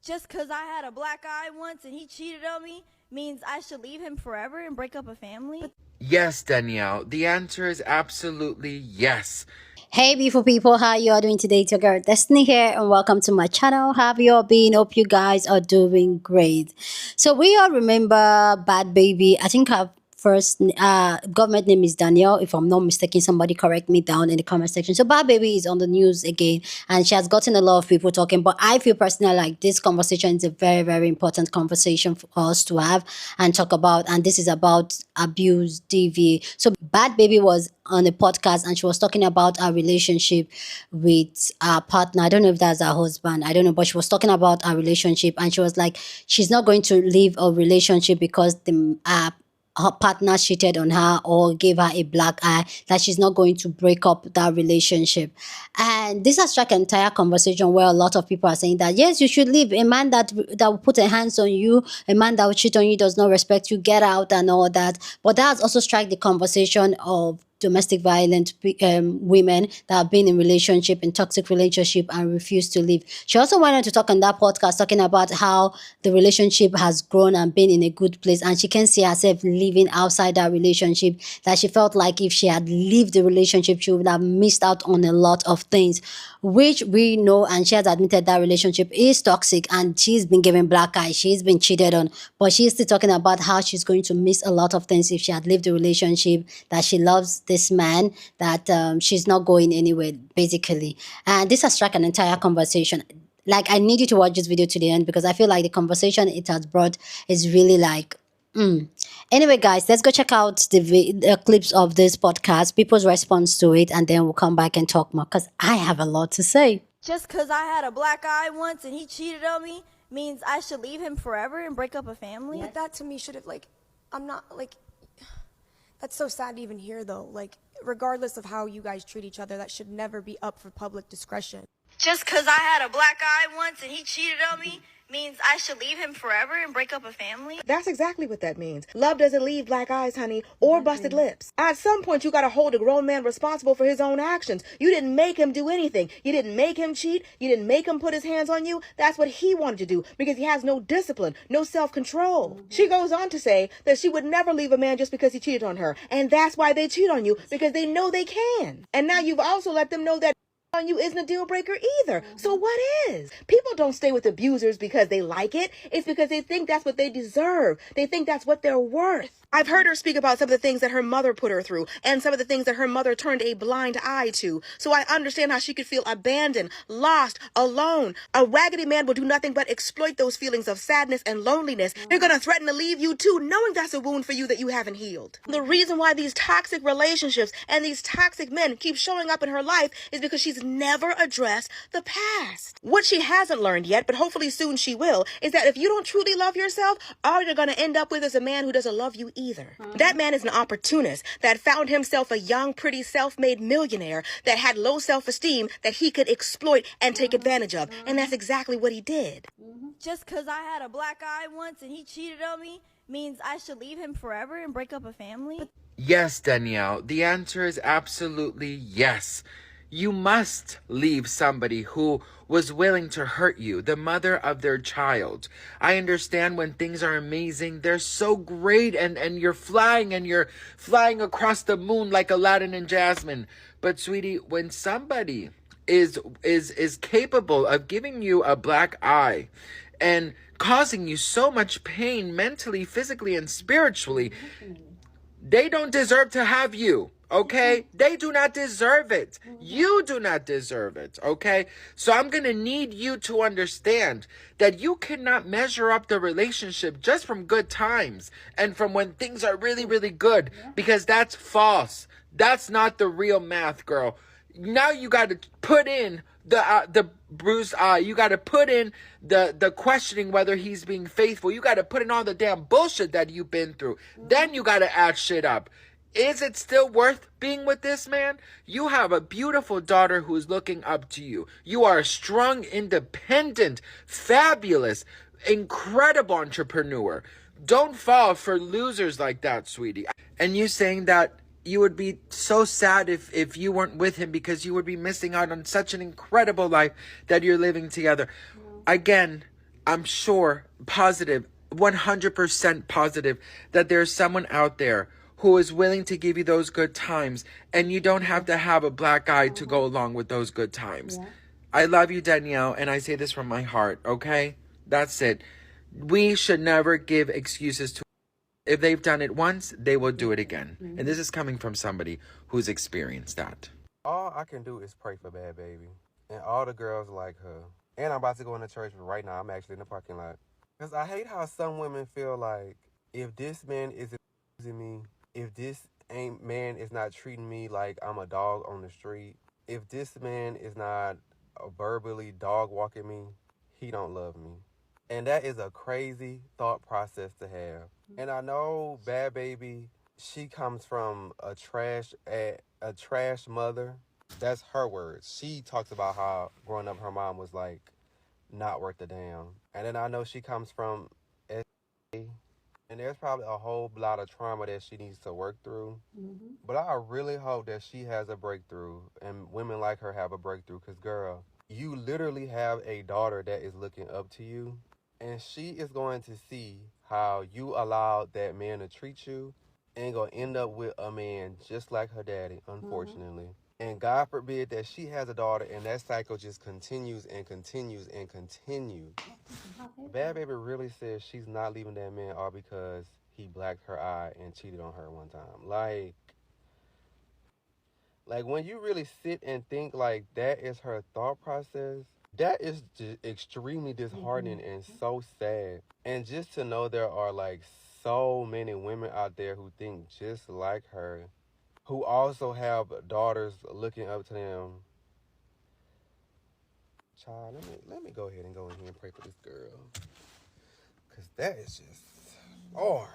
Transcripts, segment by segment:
Just because I had a black eye once and he cheated on me means I should leave him forever and break up a family? Yes, Danielle. The answer is absolutely yes. Hey beautiful people, how you all doing today? It's your girl Destiny here and welcome to my channel. How have you all been? Hope you guys are doing great. So we all remember Bhad Bhabie. I think her first government name is Danielle. If I'm not mistaken, somebody correct me down in the comment section. So Bhad Bhabie is on the news again and she has gotten a lot of people talking, but I feel personally like this conversation is a very, very important conversation for us to have and talk about, and this is about abuse, DV. So Bhad Bhabie was on a podcast and she was talking about her relationship with her partner. I don't know if that's her husband, I don't know, but she was talking about her relationship and she was like she's not going to leave a relationship because the her partner cheated on her or gave her a black eye, that she's not going to break up that relationship. And this has struck an entire conversation where a lot of people are saying that yes, you should leave. A man that will put a hands on you, a man that will cheat on you, does not respect you, get out and all that. But that has also struck the conversation of domestic violent women that have been in relationship, in toxic relationship, and refuse to leave. She also went on to talk on that podcast talking about how the relationship has grown and been in a good place and she can see herself living outside that relationship, that she felt like if she had lived the relationship she would have missed out on a lot of things, which we know, and she has admitted that relationship is toxic and she's been given black eye, she's been cheated on, but she's still talking about how she's going to miss a lot of things if she had lived the relationship, that she loves this man, that she's not going anywhere basically. And this has struck an entire conversation. Like, I need you to watch this video to the end because I feel like the conversation it has brought is really like Anyway, guys, let's go check out the clips of this podcast, people's response to it, and then we'll come back and talk more because I have a lot to say. Just because I had a black eye once and he cheated on me means I should leave him forever and break up a family? But that to me should have, I'm not, that's so sad to even hear though. Regardless of how you guys treat each other, that should never be up for public discretion. Just because I had a black eye once and he cheated on me means I should leave him forever and break up a family? That's exactly what that means. Love doesn't leave black eyes, honey, or busted lips. At some point, you gotta hold a grown man responsible for his own actions. You didn't make him do anything. You didn't make him cheat. You didn't make him put his hands on you. That's what he wanted to do because he has no discipline, no self-control. She goes on to say that she would never leave a man just because he cheated on her. And that's why they cheat on you, because they know they can. And now you've also let them know that on you isn't a deal breaker either. So what is? People don't stay with abusers because they like it. It's because they think that's what they deserve. They think that's what they're worth. I've heard her speak about some of the things that her mother put her through and some of the things that her mother turned a blind eye to. So I understand how she could feel abandoned, lost, alone. A raggedy man will do nothing but exploit those feelings of sadness and loneliness. They're going to threaten to leave you too, knowing that's a wound for you that you haven't healed. The reason why these toxic relationships and these toxic men keep showing up in her life is because she's never addressed the past. What she hasn't learned yet, but hopefully soon she will, is that if you don't truly love yourself, all you're going to end up with is a man who doesn't love you either. That man is an opportunist that found himself a young, pretty, self-made millionaire that had low self-esteem that he could exploit and take advantage of. And that's exactly what he did. Just because I had a black eye once and he cheated on me means I should leave him forever and break up a family? Yes, Danielle. The answer is absolutely yes. You must leave somebody who was willing to hurt you, the mother of their child. I understand when things are amazing, they're so great, and you're flying across the moon like Aladdin and Jasmine. But sweetie, when somebody is capable of giving you a black eye and causing you so much pain mentally, physically, and spiritually, they don't deserve to have you. Okay? They do not deserve it. You do not deserve it. Okay? So I'm going to need you to understand that you cannot measure up the relationship just from good times and from when things are really, really good, because that's false. That's not the real math, girl. Now you got to put in the bruised eye. You got to put in the questioning whether he's being faithful. You got to put in all the damn bullshit that you've been through. Then you got to add shit up. Is it still worth being with this man? You have a beautiful daughter who is looking up to you. You are a strong, independent, fabulous, incredible entrepreneur. Don't fall for losers like that, sweetie. And you saying that you would be so sad if you weren't with him because you would be missing out on such an incredible life that you're living together. Again, I'm sure, positive, 100% positive that there's someone out there who is willing to give you those good times, and you don't have to have a black eye to go along with those good times. Yeah. I love you, Danielle, and I say this from my heart, okay? That's it. We should never give excuses to. If they've done it once, they will do it again. And this is coming from somebody who's experienced that. All I can do is pray for Bhad Bhabie and all the girls like her. And I'm about to go into church right now. I'm actually in the parking lot. Because I hate how some women feel like if this man isn't using me, if this man is not treating me like I'm a dog on the street, if this man is not verbally dog walking me, he don't love me. And that is a crazy thought process to have. And I know Bhad Bhabie, she comes from a trash mother. That's her words. She talks about how growing up her mom was like not worth a damn. And then I know she comes from SA, and there's probably a whole lot of trauma that she needs to work through. But I really hope that she has a breakthrough and women like her have a breakthrough, because girl, you literally have a daughter that is looking up to you, and she is going to see how you allowed that man to treat you and gonna end up with a man just like her daddy, unfortunately. And God forbid that she has a daughter and that cycle just continues and continues and continues. Bhad Bhabie really says she's not leaving that man all because he blacked her eye and cheated on her one time. Like when you really sit and think like that is her thought process, that is just extremely disheartening and so sad. And just to know there are like so many women out there who think just like her, who also have daughters looking up to them. Child, let me go ahead and go in here and pray for this girl. Because that is just, Lord.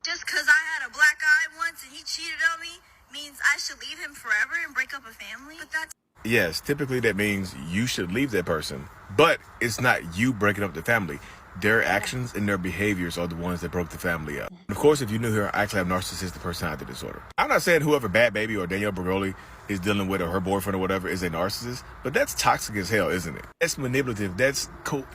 Just because I had a black eye once and he cheated on me means I should leave him forever and break up a family? But that's Yes, typically that means you should leave that person, but it's not you breaking up the family. Their actions and their behaviors are the ones that broke the family up. Of course, if you knew her, actually have narcissistic personality disorder. I'm not saying whoever Bhad Bhabie or Danielle Bregoli is dealing with, or her boyfriend or whatever, is a narcissist, but that's toxic as hell, isn't it? That's manipulative. That's cool.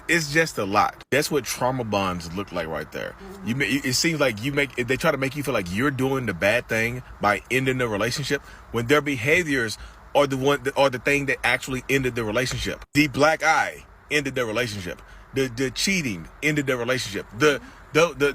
It's just a lot. That's what trauma bonds look like right there. It seems like they try to make you feel like you're doing the bad thing by ending the relationship when their behaviors are the thing that actually ended the relationship. The black eye ended the relationship. The cheating ended the relationship. The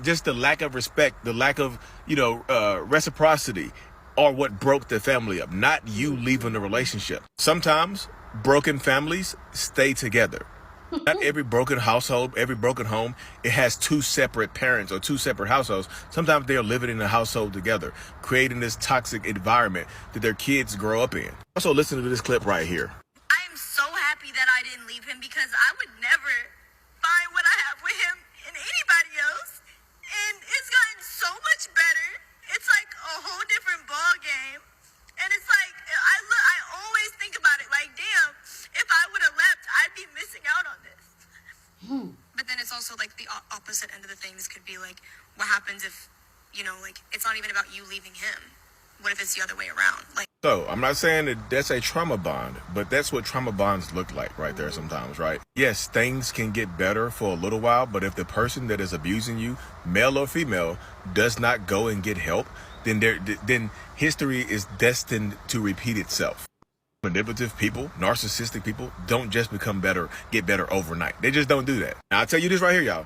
just the lack of respect, the lack of reciprocity are what broke the family up, not you leaving the relationship. Sometimes broken families stay together. Not every broken household, every broken home, it has two separate parents or two separate households. Sometimes they're living in a household together, creating this toxic environment that their kids grow up in. Also, listen to this clip right here. I am so happy that I didn't leave him because I would never find what I have with him in anybody else. And it's gotten so much better. It's like a whole different ball game. And it's like, I always think about it like, damn, if I would have left, I'd be missing out on this. But then it's also like the opposite end of the things could be like, what happens if, like, it's not even about you leaving him? What if it's the other way around? Like, So I'm not saying that that's a trauma bond, but that's what trauma bonds look like right there sometimes, right? Yes, things can get better for a little while, but if the person that is abusing you, male or female, does not go and get help, then history is destined to repeat itself. Manipulative people, narcissistic people don't just get better overnight. They just don't do that. Now I'll tell you this right here, y'all.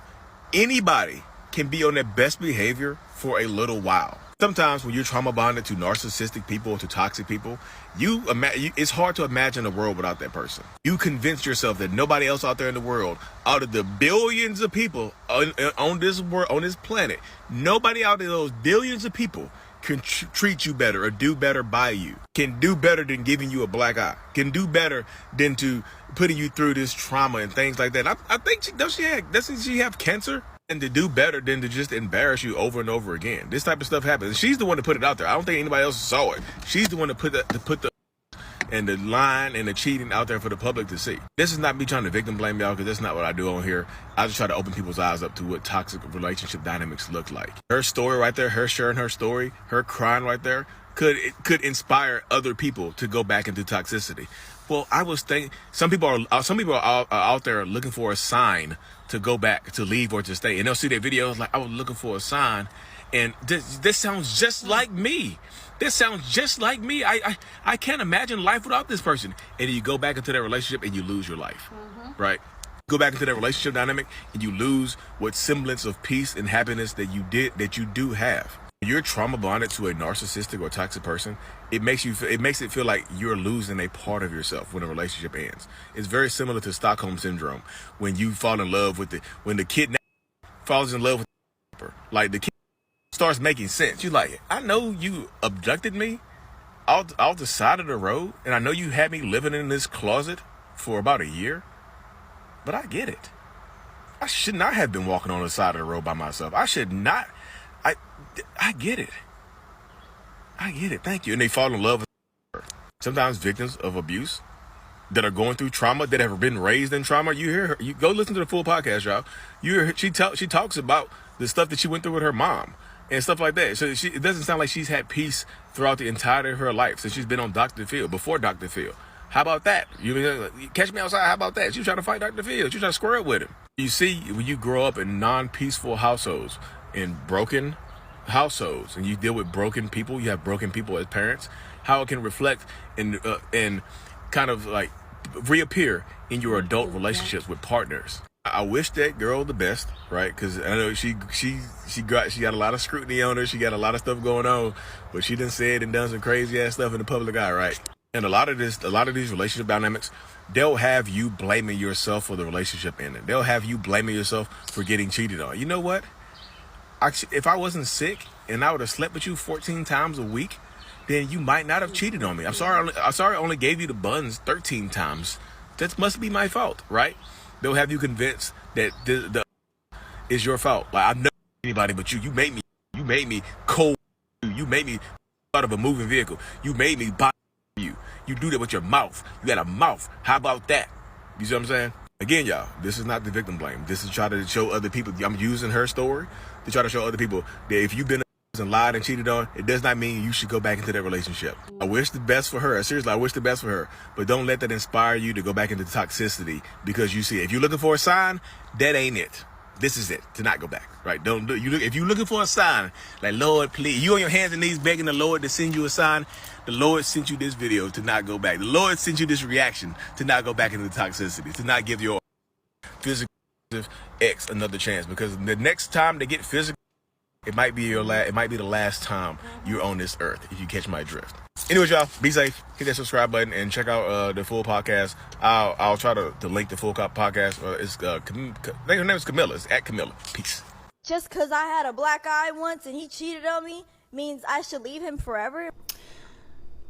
Anybody can be on their best behavior for a little while. Sometimes when you're trauma bonded to narcissistic people or to toxic people, it's hard to imagine a world without that person. You convince yourself that nobody else out there in the world, out of the billions of people on this world, on this planet, nobody out of those billions of people can treat you better or do better by you, can do better than giving you a black eye, can do better than to putting you through this trauma and things like that. I think doesn't she have cancer? And to do better than to just embarrass you over and over again. This type of stuff happens. She's the one to put it out there. I don't think anybody else saw it. She's the one to put the and the line and the cheating out there for the public to see. This is not me trying to victim blame y'all, because that's not what I do on here. I just try to open people's eyes up to what toxic relationship dynamics look like. Her story right there, her sharing her story, her crying right there, could inspire other people to go back into toxicity. Well, I was thinking some people are out there looking for a sign to go back, to leave, or to stay, and they'll see their videos like, I was looking for a sign, and this sounds just like me. This sounds just like me. I can't imagine life without this person. And then you go back into that relationship and you lose your life, right? Go back into that relationship dynamic and you lose what semblance of peace and happiness that you do have. When you're trauma bonded to a narcissistic or toxic person, it makes it feel like you're losing a part of yourself when a relationship ends. It's very similar to Stockholm syndrome, when you fall in love with when the kidnapper falls in love with the kidnapper. Like, the kid starts making sense. You're like, I know you abducted me out the side of the road, and I know you had me living in this closet for about a year, but I get it. I should not have been walking on the side of the road by myself. I should not. I get it. I get it. Thank you. And they fall in love with her. Sometimes victims of abuse that are going through trauma, that have been raised in trauma, you hear her. You go listen to the full podcast, y'all. You hear her, she talks about the stuff that she went through with her mom and stuff like that. So it doesn't sound like she's had peace throughout the entirety of her life since she's been on Dr. Phil, before Dr. Phil. How about that? You catch me outside. How about that? She was trying to fight Dr. Phil. She was trying to square up with him. You see, when you grow up in non-peaceful households, in broken households, and you deal with broken people, you have broken people as parents, how it can reflect and kind of like reappear in your adult relationships with partners. I wish that girl the best, right? Because I know she got a lot of scrutiny on her. She got a lot of stuff going on, but she done said and done some crazy ass stuff in the public eye, right? And a lot of these relationship dynamics, they'll have you blaming yourself for the relationship ending. They'll have you blaming yourself for getting cheated on. You know what? If I wasn't sick and I would have slept with you 14 times a week, then you might not have cheated on me. I'm sorry I only gave you the buns 13 times. That must be my fault, right? They'll have you convinced that the is your fault. Like, I'm not anybody but you. You made me cold. You made me out of a moving vehicle. You made me buy you. You do that with your mouth. You got a mouth. How about that? You see what I'm saying? Again, y'all, this is not the victim blame. This is try to show other people. I'm using her story to try to show other people that if you've been and lied and cheated on, it does not mean you should go back into that relationship. I wish the best for her. Seriously, I wish the best for her. But don't let that inspire you to go back into toxicity, because you see, if you're looking for a sign, that ain't it. This is it, to not go back, right? If you're looking for a sign, like, Lord, please, you on your hands and knees begging the Lord to send you a sign. The Lord sent you this video to not go back. The Lord sent you this reaction to not go back into toxicity, to not give your physical ex another chance, because the next time they get physical, it might be the last time you're on this earth, if you catch my drift. Anyways, y'all, be safe. Hit that subscribe button and check out the full podcast. I'll try to link the full podcast. I think her name is Camilla. It's at Camilla. Peace. Just because I had a black eye once and he cheated on me means I should leave him forever?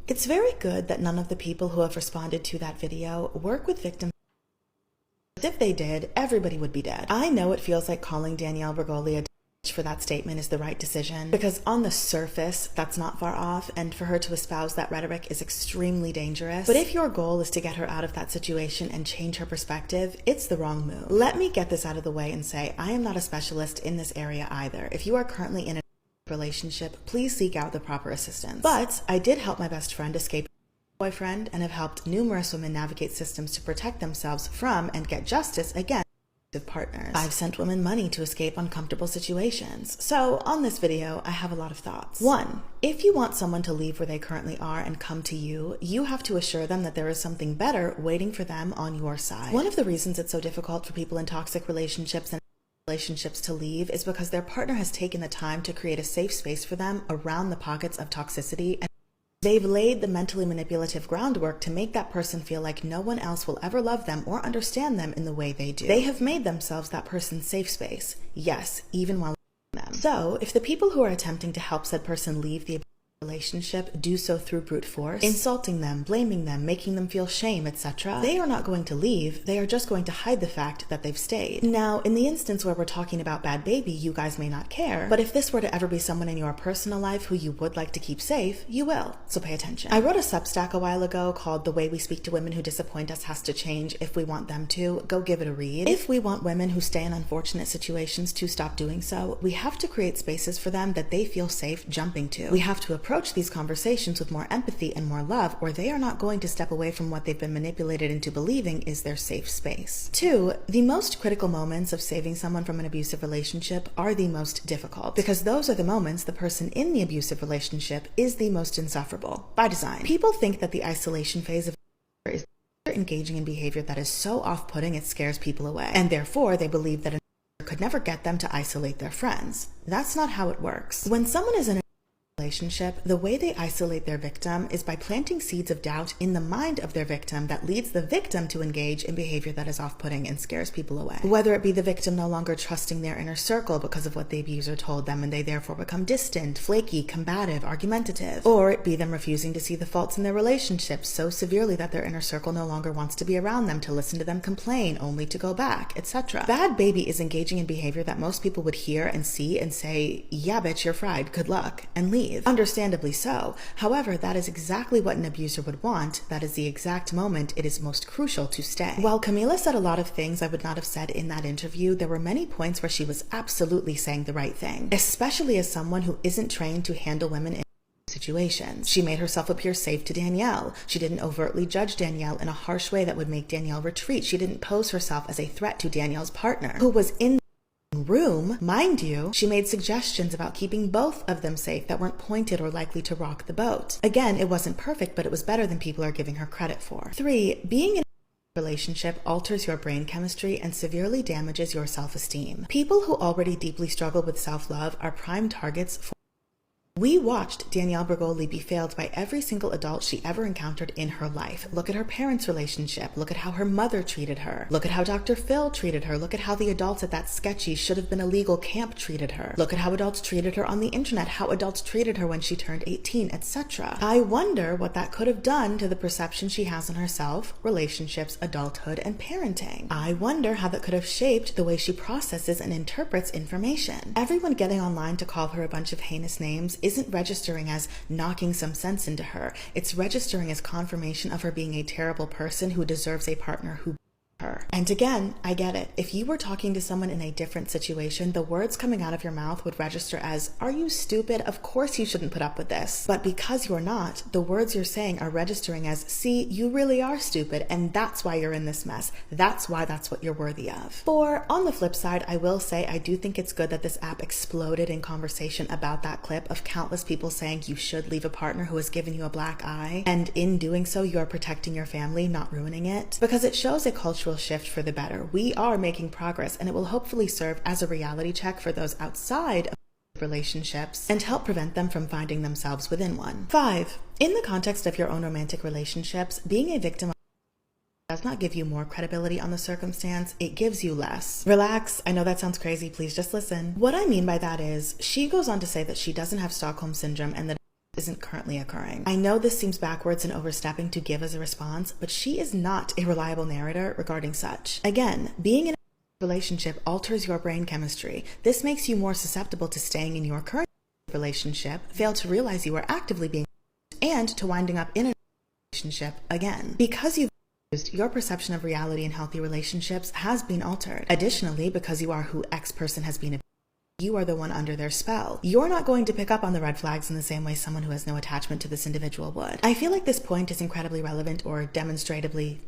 It's very good that none of the people who have responded to that video work with victims. If they did, everybody would be dead. I know it feels like calling Danielle Bregoli a for that statement is the right decision, because on the surface that's not far off, and for her to espouse that rhetoric is extremely dangerous. But if your goal is to get her out of that situation and change her perspective, it's the wrong move. Let me get this out of the way and say I am not a specialist in this area either. If you are currently in a relationship, please seek out the proper assistance. But I did help my best friend escape a boyfriend and have helped numerous women navigate systems to protect themselves from and get justice against partners. I've sent women money to escape uncomfortable situations. So on this video, I have a lot of thoughts. 1. If you want someone to leave where they currently are and come to you, you have to assure them that there is something better waiting for them on your side. One of the reasons it's so difficult for people in toxic relationships and relationships to leave is because their partner has taken the time to create a safe space for them around the pockets of toxicity, and they've laid the mentally manipulative groundwork to make that person feel like no one else will ever love them or understand them in the way they do. They have made themselves that person's safe space, yes, even while them. So, if the people who are attempting to help said person leave the relationship do so through brute force, insulting them, blaming them, making them feel shame, etc., they are not going to leave. They are just going to hide the fact that they've stayed. Now, in the instance where we're talking about Bhad Bhabie, you guys may not care, but if this were to ever be someone in your personal life who you would like to keep safe, you will. So pay attention. I wrote a Substack a while ago called The Way We Speak to Women Who Disappoint Us Has to Change If We Want Them to. Go give it a read. If we want women who stay in unfortunate situations to stop doing so, we have to create spaces for them that they feel safe jumping to. We have to approach approach these conversations with more empathy and more love, or they are not going to step away from what they've been manipulated into believing is their safe space. 2. The most critical moments of saving someone from an abusive relationship are the most difficult, because those are the moments the person in the abusive relationship is the most insufferable, by design. People think that the isolation phase of is engaging in behavior that is so off-putting it scares people away, and therefore they believe that could never get them to isolate their friends. That's not how it works. When someone is in a relationship, the way they isolate their victim is by planting seeds of doubt in the mind of their victim that leads the victim to engage in behavior that is off-putting and scares people away. Whether it be the victim no longer trusting their inner circle because of what the abuser told them and they therefore become distant, flaky, combative, argumentative, or it be them refusing to see the faults in their relationships so severely that their inner circle no longer wants to be around them, to listen to them complain, only to go back, etc. Bhad Bhabie is engaging in behavior that most people would hear and see and say, yeah bitch, you're fried, good luck, and leave. Understandably so. However, that is exactly what an abuser would want. That is the exact moment it is most crucial to stay. While Camila said a lot of things I would not have said in that interview, there were many points where she was absolutely saying the right thing, especially as someone who isn't trained to handle women in situations. She made herself appear safe to Danielle. She didn't overtly judge Danielle in a harsh way that would make Danielle retreat. She didn't pose herself as a threat to Danielle's partner, who was in room. Mind you, she made suggestions about keeping both of them safe that weren't pointed or likely to rock the boat. Again, it wasn't perfect, but it was better than people are giving her credit for. 3. Being in a relationship alters your brain chemistry and severely damages your self-esteem. People who already deeply struggle with self-love are prime targets for. We watched Danielle Bregoli be failed by every single adult she ever encountered in her life. Look at her parents' relationship. Look at how her mother treated her. Look at how Dr. Phil treated her. Look at how the adults at that sketchy, should have been illegal camp treated her. Look at how adults treated her on the internet, how adults treated her when she turned 18, etc. I wonder what that could have done to the perception she has on herself, relationships, adulthood, and parenting. I wonder how that could have shaped the way she processes and interprets information. Everyone getting online to call her a bunch of heinous names isn't registering as knocking some sense into her. It's registering as confirmation of her being a terrible person who deserves a partner who her. And again, I get it. If you were talking to someone in a different situation, the words coming out of your mouth would register as, are you stupid? Of course you shouldn't put up with this. But because you're not, the words you're saying are registering as, see, you really are stupid, and that's why you're in this mess. That's why that's what you're worthy of. 4, on the flip side, I will say I do think it's good that this app exploded in conversation about that clip of countless people saying you should leave a partner who has given you a black eye, and in doing so, you are protecting your family, not ruining it. Because it shows a cultural shift for the better. We are making progress, and it will hopefully serve as a reality check for those outside of relationships and help prevent them from finding themselves within one. 5, in the context of your own romantic relationships, being a victim does not give you more credibility on the circumstance, it gives you less. Relax, I know that sounds crazy, please just listen. What I mean by that is, she goes on to say that she doesn't have Stockholm Syndrome and that isn't currently occurring. I know this seems backwards and overstepping to give as a response, but she is not a reliable narrator regarding such. Again, being in a relationship alters your brain chemistry. This makes you more susceptible to staying in your current relationship, fail to realize you are actively being and to winding up in a relationship again. Because you've your perception of reality in healthy relationships has been altered. Additionally, because you are who X person has been, you are the one under their spell. You're not going to pick up on the red flags in the same way someone who has no attachment to this individual would. I feel like this point is incredibly relevant, or demonstrably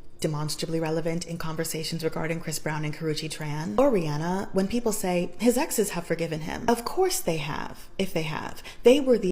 relevant in conversations regarding Chris Brown and Karrueche Tran or Rihanna, when people say his exes have forgiven him. Of course they have, if they have. They were the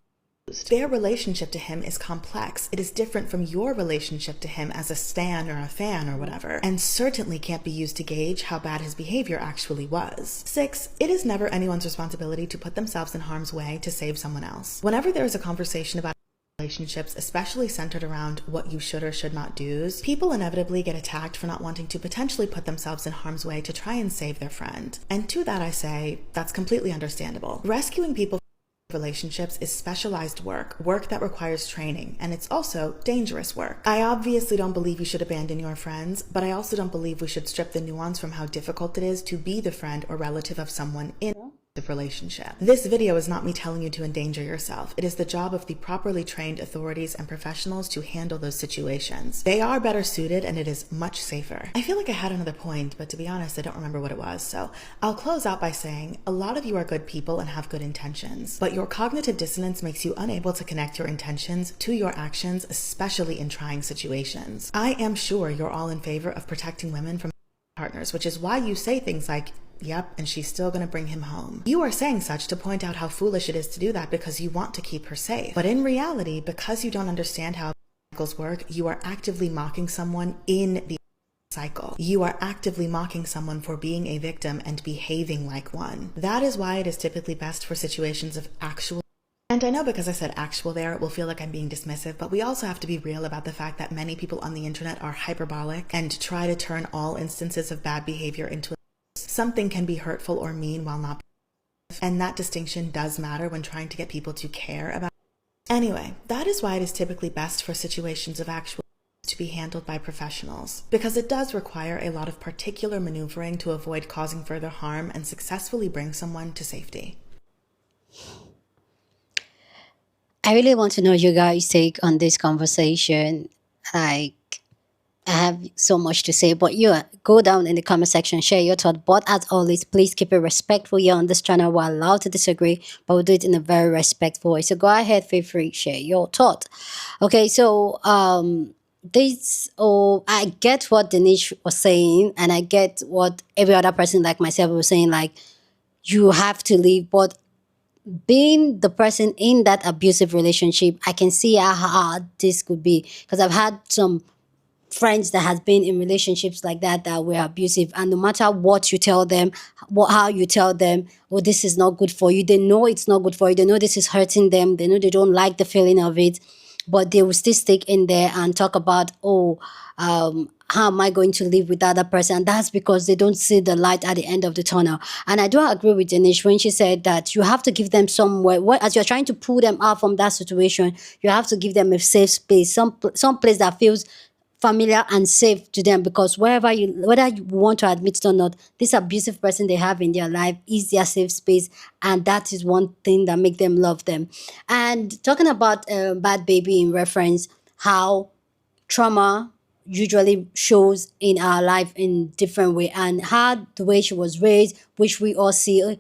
Their relationship to him is complex. It is different from your relationship to him as a stan or a fan or whatever, and certainly can't be used to gauge how bad his behavior actually was. 6, it is never anyone's responsibility to put themselves in harm's way to save someone else. Whenever there is a conversation about relationships, especially centered around what you should or should not do, people inevitably get attacked for not wanting to potentially put themselves in harm's way to try and save their friend. And to that I say, that's completely understandable. Rescuing people relationships is specialized work that requires training, and it's also dangerous work. I obviously don't believe you should abandon your friends, but I also don't believe we should strip the nuance from how difficult it is to be the friend or relative of someone in relationship. This video is not me telling you to endanger yourself. It is the job of the properly trained authorities and professionals to handle those situations. They are better suited and it is much safer. I feel like I had another point, but to be honest, I don't remember what it was. So I'll close out by saying a lot of you are good people and have good intentions, but your cognitive dissonance makes you unable to connect your intentions to your actions, especially in trying situations. I am sure you're all in favor of protecting women from partners, which is why you say things like, yep, and she's still gonna bring him home. You are saying such to point out how foolish it is to do that because you want to keep her safe. But in reality, because you don't understand how cycles work, you are actively mocking someone in the cycle. You are actively mocking someone for being a victim and behaving like one. That is why it is typically best for situations of actual. And I know because I said actual there, it will feel like I'm being dismissive, but we also have to be real about the fact that many people on the internet are hyperbolic and try to turn all instances of bad behavior into something can be hurtful or mean while not, and that distinction does matter when trying to get people to care about. Anyway, that is why it is typically best for situations of actual to be handled by professionals, because it does require a lot of particular maneuvering to avoid causing further harm and successfully bring someone to safety. I really want to know your guys' take on this conversation. Like, I have so much to say, but you go down in the comment section, share your thought. But as always, please keep it respectful here on this channel. We're allowed to disagree, but we'll do it in a very respectful way. So go ahead, feel free, share your thought. Okay, so I get what Denise was saying, and I get what every other person like myself was saying. Like, you have to leave, but being the person in that abusive relationship, I can see how hard this could be, because I've had some friends that has been in relationships like that were abusive, and no matter what you tell them, how you tell them, oh, this is not good for you, they know it's not good for you, they know this is hurting them, they know they don't like the feeling of it, but they will still stick in there and talk about, how am I going to live with the other person? And that's because they don't see the light at the end of the tunnel. And I do agree with Janish when she said that you have to give them somewhere, as you're trying to pull them out from that situation, you have to give them a safe space, some place that feels familiar and safe to them, because whether you want to admit it or not, this abusive person they have in their life is their safe space, and that is one thing that make them love them. And talking about Bhad Bhabie in reference, how trauma usually shows in our life in different way, and how the way she was raised, which we all see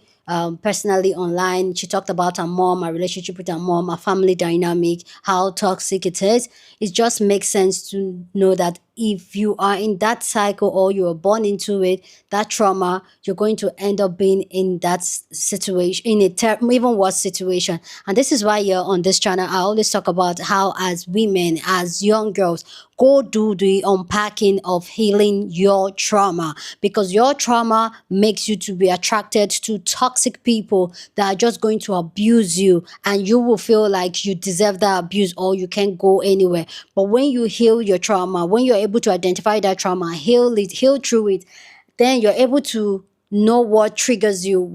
personally online. She talked about her mom, her relationship with her mom, her family dynamic, how toxic it is. It just makes sense to know that if you are in that cycle or you were born into it, that trauma, you're going to end up being in that situation, in a even worse situation. And this is why here on this channel, I always talk about how as women, as young girls, go do the unpacking of healing your trauma, because your trauma makes you to be attracted to toxic people that are just going to abuse you, and you will feel like you deserve that abuse or you can't go anywhere. But when you heal your trauma, when you're able to identify that trauma, heal through it, then you're able to know what triggers you,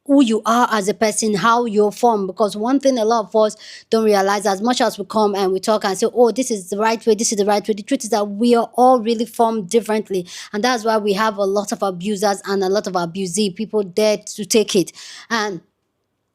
who you are as a person, how you're formed. Because one thing a lot of us don't realize, as much as we come and we talk and say, oh, this is the right way, this is the right way, the truth is that we are all really formed differently. And that's why we have a lot of abusers and a lot of abusee people there to take it. And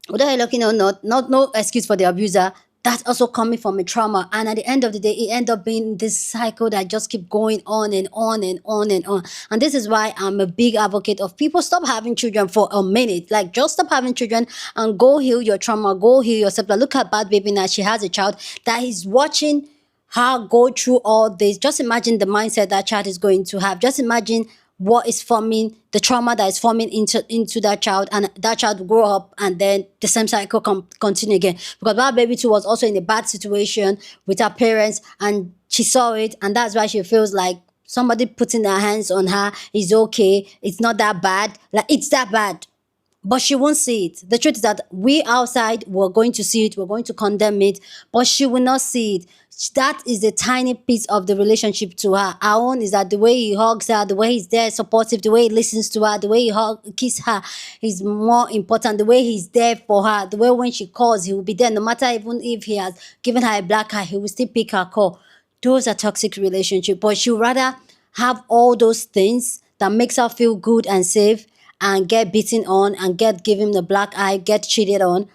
whether you're looking or not, no excuse for the abuser. That's also coming from a trauma, and at the end of the day, it ends up being this cycle that just keep going on and on and on and on. And this is why I'm a big advocate of people stop having children for a minute. Like, just stop having children and go heal your trauma, go heal yourself. Like, look at Bhad Bhabie now. She has a child that is watching her go through all this. Just imagine the mindset that child is going to have. Just imagine what is forming, the trauma that is forming into that child, and that child will grow up and then the same cycle continue again. Because Bhad Bhabie too was also in a bad situation with her parents, and she saw it, and that's why she feels like somebody putting their hands on her is okay, it's not that bad. Like, it's that bad, but she won't see it. The truth is that we outside, we're going to see it, we're going to condemn it, but she will not see it. That is a tiny piece of the relationship to her. Our own is that the way he hugs her, the way he's there supportive, the way he listens to her, the way he kisses her is more important. The way he's there for her, the way when she calls, he will be there. No matter even if he has given her a black eye, he will still pick her call. Those are toxic relationships. But she would rather have all those things that makes her feel good and safe, and get beaten on and get given the black eye, get cheated on,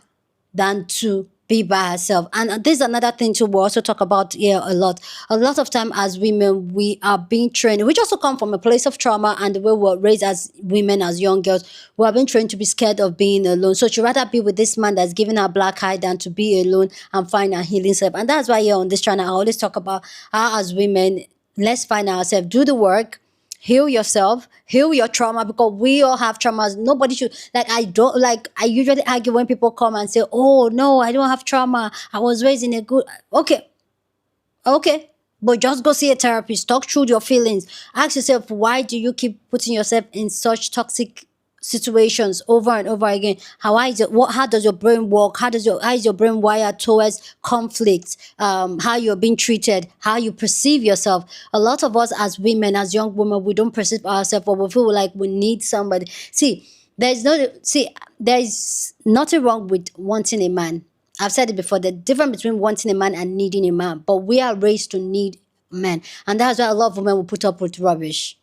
than to be by herself. And this is another thing too we also talk about here a lot. A lot of time as women, we are being trained, which also come from a place of trauma and the way we're raised as women, as young girls. We are being trained to be scared of being alone. So she'd rather be with this man that's giving her black eye than to be alone and find her healing self. And that's why here on this channel I always talk about how as women, let's find ourselves, do the work, heal yourself, heal your trauma, because we all have traumas. Nobody should, like, I usually argue when people come and say, oh no, I don't have trauma, I was raised in a good, okay, but just go see a therapist, talk through your feelings, ask yourself, why do you keep putting yourself in such toxic situations over and over again? How does your brain work? How is your brain wired towards conflict? How you're being treated, how you perceive yourself. A lot of us as women, as young women, we don't perceive ourselves, but we feel like we need somebody. There's nothing wrong with wanting a man. I've said it before, the difference between wanting a man and needing a man, but we are raised to need men, and that's why a lot of women will put up with rubbish.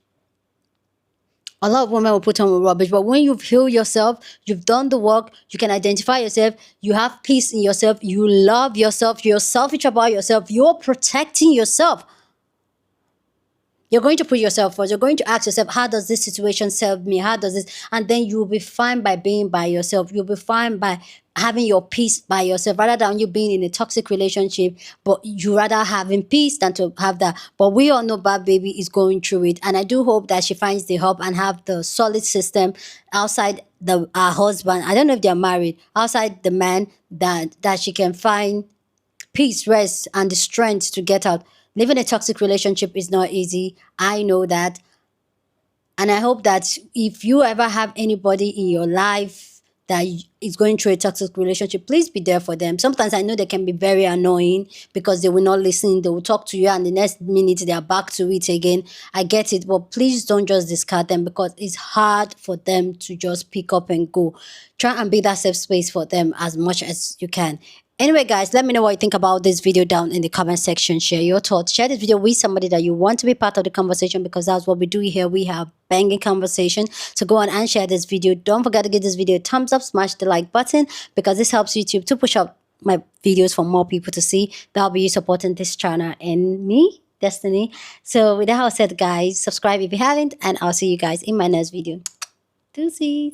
A lot of women will put on with rubbish, but when you've healed yourself, you've done the work, you can identify yourself, you have peace in yourself, you love yourself, you're selfish about yourself, you're protecting yourself. You're going to put yourself first. You're going to ask yourself, how does this situation serve me? How does this? And then you'll be fine by being by yourself. You'll be fine by having your peace by yourself, rather than you being in a toxic relationship, but you rather having peace than to have that. But we all know Bhad Bhabie is going through it. And I do hope that she finds the help and have the solid system outside her husband. I don't know if they're married, outside the man, that she can find peace, rest, and the strength to get out. Living a toxic relationship is not easy. I know that. And I hope that if you ever have anybody in your life that is going through a toxic relationship, please be there for them. Sometimes I know they can be very annoying because they will not listen. They will talk to you and the next minute they are back to it again. I get it, but please don't just discard them, because it's hard for them to just pick up and go. Try and be that safe space for them as much as you can. Anyway, guys, let me know what you think about this video down in the comment section. Share your thoughts. Share this video with somebody that you want to be part of the conversation, because that's what we do here. We have banging conversation. So go on and share this video. Don't forget to give this video a thumbs up. Smash the like button, because this helps YouTube to push up my videos for more people to see. That'll be you supporting this channel and me, Destiny. So with that all said, guys, subscribe if you haven't, and I'll see you guys in my next video. Deuces.